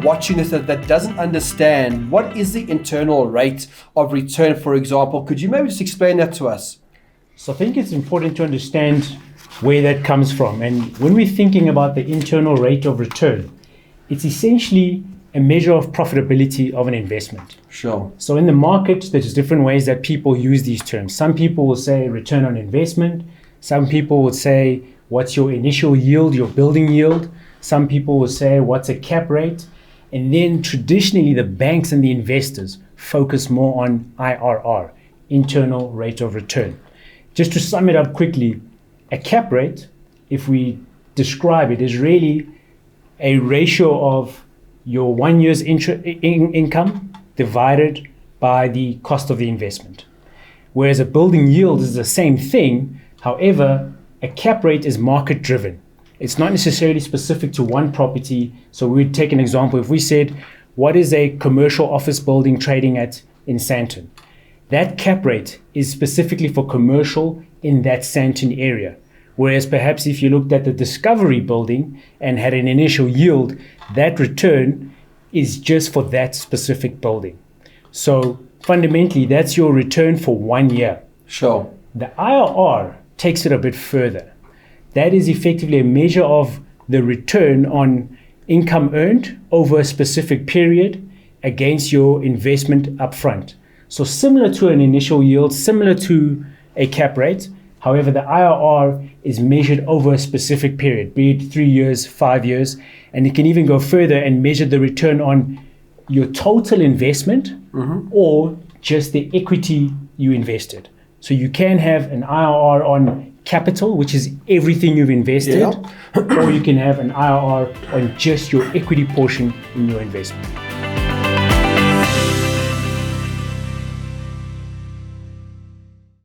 watching this that doesn't understand what is the internal rate of return, for example, could you maybe just explain that to us? So I think it's important to understand where that comes from. And when we're thinking about the internal rate of return, it's essentially a measure of profitability of an investment. Sure. So in the market, there's different ways that people use these terms. Some people will say return on investment. Some people would say, what's your initial yield, your building yield? Some people will say, what's a cap rate? And then traditionally, the banks and the investors focus more on IRR, internal rate of return. Just to sum it up quickly, a cap rate, if we describe it, is really a ratio of your 1 year's income divided by the cost of the investment. Whereas a building yield is the same thing. However, a cap rate is market driven. It's not necessarily specific to one property. So we'd take an example. If we said, what is a commercial office building trading at in Sandton? That cap rate is specifically for commercial in that Sandton area. Whereas perhaps if you looked at the Discovery building and had an initial yield, that return is just for that specific building. So fundamentally, that's your return for 1 year. Sure. The IRR takes it a bit further. That is effectively a measure of the return on income earned over a specific period against your investment upfront. So similar to an initial yield, similar to a cap rate. However, the IRR is measured over a specific period, be it 3 years, 5 years, and it can even go further and measure the return on your total investment or just the equity you invested. So you can have an IRR on capital, which is everything you've invested, or you can have an IRR on just your equity portion in your investment.